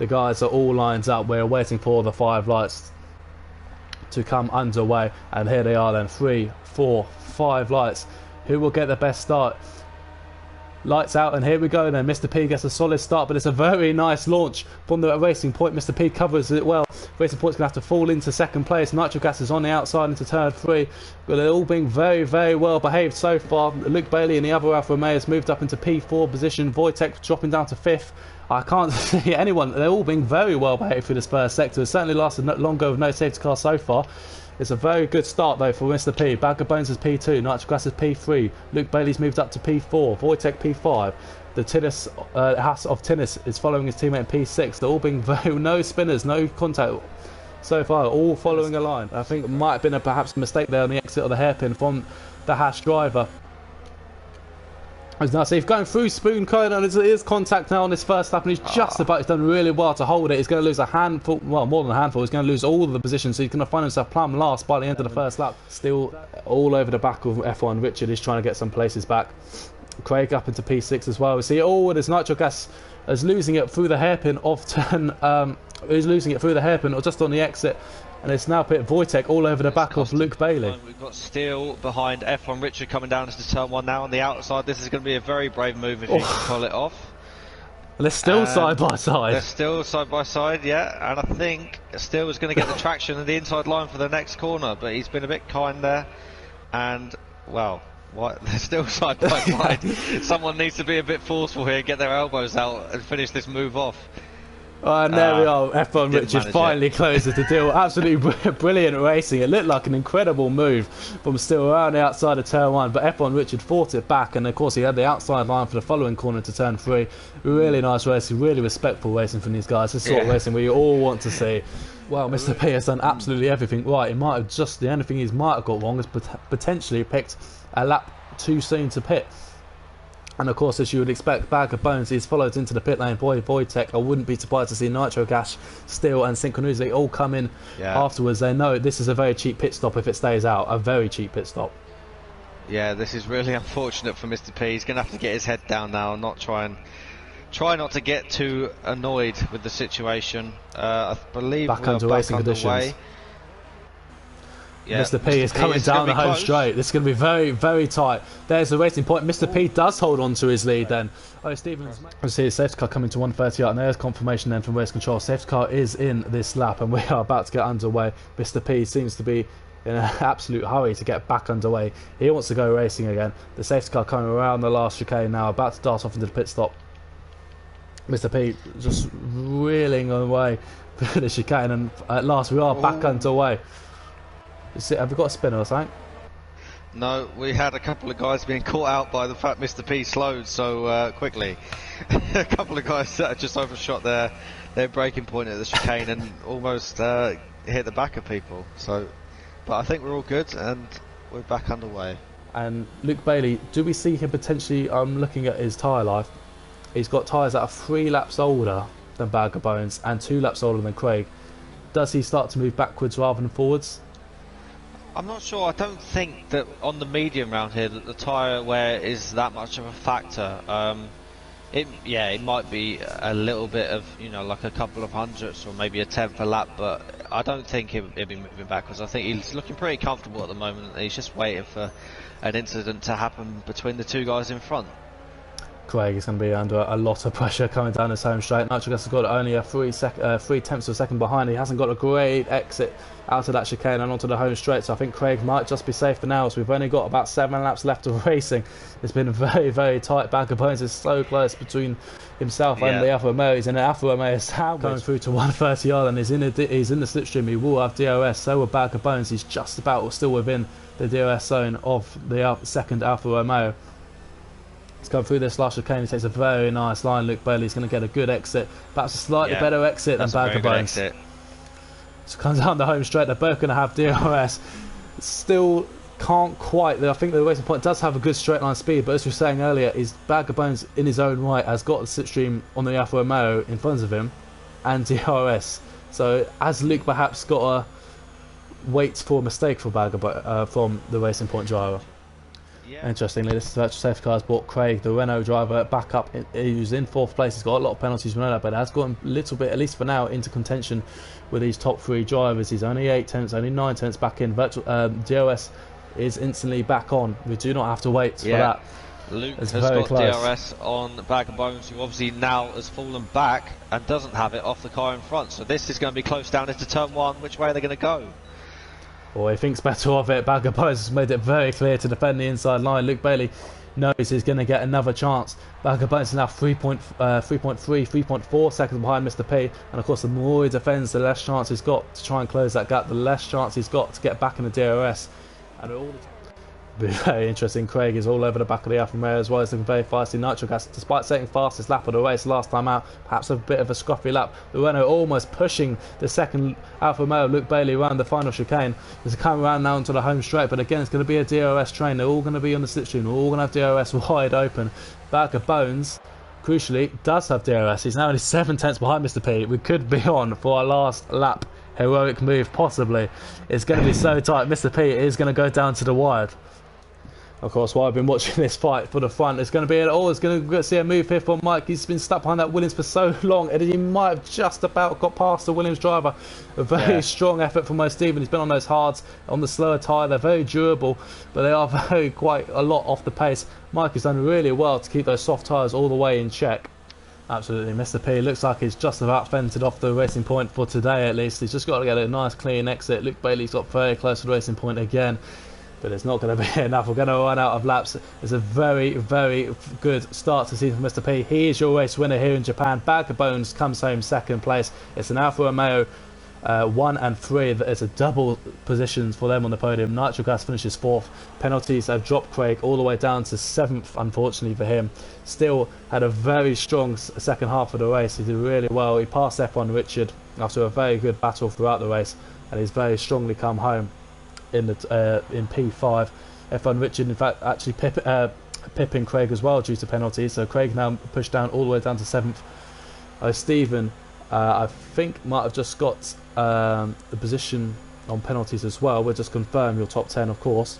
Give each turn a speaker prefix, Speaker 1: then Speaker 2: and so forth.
Speaker 1: The guys are all lined up. We're waiting for the 5 lights to come underway, and here they are then, 3, 4, 5 lights. Who will get the best start? Lights out, and here we go then. Mr. P gets a solid start, but it's a very nice launch from the Racing Point. Mr. P covers it well. Racing Point's going to have to fall into second place. Nitro Gas is on the outside into turn 3. But they're all being very, very well behaved so far. Luke Bailey and the other Alfa Romeo has moved up into P4 position. Wojtek dropping down to 5th. I can't see anyone. They're all being very well behaved through this first sector. It's certainly lasted longer with no safety car so far. It's a very good start though for Mr. P. Bag of Bones is P2, Nitro Gas is P3, Luke Bailey's moved up to P4, Wojtek P5, the Tinnis, Haas of Tinnis is following his teammate in P6. They're all being very, no spinners, no contact so far, all following a line. I think it might have been perhaps a mistake there on the exit of the hairpin from the Haas driver. Now, so he's going through Spoon Cone, and it is contact now on this first lap, and he's just about, he's done really well to hold it. He's going to lose a handful, well, more than a handful. He's going to lose all of the positions, so he's going to find himself plumb last by the end of the first lap. Still all over the back of F1. Richard is trying to get some places back. Craig up into P6 as well. We see, oh, there's Nitro Gas is losing it through the hairpin of turn, he's losing it through the hairpin, or just on the exit. And it's now put Wojtek all over the back of Luke Bailey.
Speaker 2: We've got Steele behind F1 Richard coming down into turn 1 now on the outside. This is going to be a very brave move if you can pull it off.
Speaker 1: And they're still side by side.
Speaker 2: They're still side by side, yeah. And I think Steele is going to get the traction in the inside line for the next corner, but he's been a bit kind there. And, well, they're still side by side. Someone needs to be a bit forceful here, get their elbows out and finish this move off.
Speaker 1: And there we are, F1 Richard finally closes the deal. Absolutely brilliant racing. It looked like an incredible move from still around the outside of turn 1, but F1 Richard fought it back, and of course he had the outside line for the following corner to turn 3. Really nice racing, really respectful racing from these guys. This sort of racing we all want to see. Well, Mr. P has done absolutely everything right. He might have just, the only thing he might have got wrong is potentially picked a lap too soon to pit. And of course, as you would expect, Bag of Bones, he's followed into the pit lane. Wojtek, I wouldn't be surprised to see Nitro Gas, Steel and Synchronizzi all come in afterwards. They know this is a very cheap pit stop if it stays out, a very cheap pit stop.
Speaker 2: Yeah, this is really unfortunate for Mr. P. He's going to have to get his head down now and not try not to get too annoyed with the situation. I believe
Speaker 1: back under racing conditions. Yeah, Mr. P is coming down the home straight. This is going to be very, very tight. There's the Racing Point. Mr. P does hold on to his lead then. Oh, Stevens. I see his safety car coming to 130 out, and there's confirmation then from race control. Safety car is in this lap, and we are about to get underway. Mr. P seems to be in an absolute hurry to get back underway. He wants to go racing again. The safety car coming around the last chicane now, about to dart off into the pit stop. Mr. P just reeling away for the chicane, and at last we are back underway. Have we got a spinner or something?
Speaker 2: No, we had a couple of guys being caught out by the fact Mr. P slowed so quickly. A couple of guys just overshot their braking point at the chicane and almost hit the back of people. So, but I think we're all good and we're back underway.
Speaker 1: And Luke Bailey, do we see him potentially? I'm looking at his tyre life. He's got tyres that are 3 laps older than Bag of Bones and 2 laps older than Craig. Does he start to move backwards rather than forwards?
Speaker 2: I'm not sure. I don't think that on the medium round here that the tyre wear is that much of a factor. It might be a little bit of, you know, like a couple of hundredths or maybe a tenth a lap, but I don't think he'll be moving backwards. I think he's looking pretty comfortable at the moment. He's just waiting for an incident to happen between the 2 guys in front.
Speaker 1: Craig is going to be under a lot of pressure coming down this home straight. Nitro Gas has got only a 3 tenths of a second behind. He hasn't got a great exit out of that chicane and onto the home straight, so I think Craig might just be safe for now, as we've only got about 7 laps left of racing. It's been a very, very tight. Bag of Bones is so close between himself and the Alfa Romeo. He's in an Alfa Romeo sandwich going through to 130 yard, and he's in the slipstream. He will have DRS, so will Bag of Bones. He's just about still within the DRS zone of the second Alfa Romeo. He's come through this last chicane. He takes a very nice line. Luke Bailey's going to get a good exit, perhaps a slightly better exit than Bag of Bones. So comes down the home straight. They're both going to have DRS. Still can't quite. I think the Racing Point does have a good straight line speed, but as we were saying earlier, his Bag of Bones in his own right has got the slipstream on the Alfa Romeo in front of him and DRS. So has Luke perhaps got to wait for a mistake for from the Racing Point driver? Interestingly, this is virtual safety car has brought Craig, the Renault driver, back up. Who's in 4th place. He's got a lot of penalties, we know that, but has got him a little bit, at least for now, into contention with these top 3 drivers. He's only 8 tenths, only 9 tenths back in. Virtual DRS is instantly back on. We do not have to wait for that.
Speaker 2: Luke
Speaker 1: it's
Speaker 2: has
Speaker 1: very
Speaker 2: got
Speaker 1: close.
Speaker 2: DRS on Bag of Bones, who obviously now has fallen back and doesn't have it off the car in front. So this is going to be close down into turn 1. Which way are they going to go?
Speaker 1: Well, he thinks better of it. Bag of Bones has made it very clear to defend the inside line. Luke Bailey knows he's going to get another chance. Bag of Bones is now 3.4 seconds behind Mr. P. And of course, the more he defends, the less chance he's got to try and close that gap, the less chance he's got to get back in the DRS. And all the be very interesting. Craig is all over the back of the Alfa Romeo as well. He's looking very feisty. Nitro Gas, despite setting fastest lap of the race last time out, perhaps a bit of a scruffy lap. The Renault almost pushing the second Alfa Romeo, Luke Bailey, around the final chicane. He's coming around now into the home straight, but again, it's going to be a DRS train. They're all going to be on the slipstream. They're all going to have DRS wide open. Bag of Bones, crucially, does have DRS. He's now only 7 tenths behind Mr. P. We could be on for our last lap. Heroic move, possibly. It's going to be so tight. Mr. P is going to go down to the wire. Of course, while I've been watching this fight for the front, it's going to be it's going to see a move here for Mike. He's been stuck behind that Williams for so long, and he might have just about got past the Williams driver. A very strong effort from Mo Stephen. He's been on those hards, on the slower tyre. They're very durable, but they are quite a lot off the pace. Mike has done really well to keep those soft tyres all the way in check. Absolutely, Mr. P looks like he's just about fented off the racing point for today at least. He's just got to get a nice clean exit. Luke Bailey's got very close to the racing point again, but it's not going to be enough. We're going to run out of laps. It's a very, very good start to season for Mr. P. He is your race winner here in Japan. Bag of Bones comes home 2nd place. It's an Alfa Romeo 1 and 3. It's a double positions for them on the podium. Nitro Gas finishes 4th. Penalties have dropped Craig all the way down to 7th, unfortunately for him. Still had a very strong second half of the race. He did really well. He passed F1 Richard after a very good battle throughout the race, and he's very strongly come home in P5. F1 Richard, in fact, actually pipping Craig as well due to penalties. So Craig now pushed down all the way down to 7th. Stephen, I think, might have just got the position on penalties as well. We'll just confirm your top 10, of course.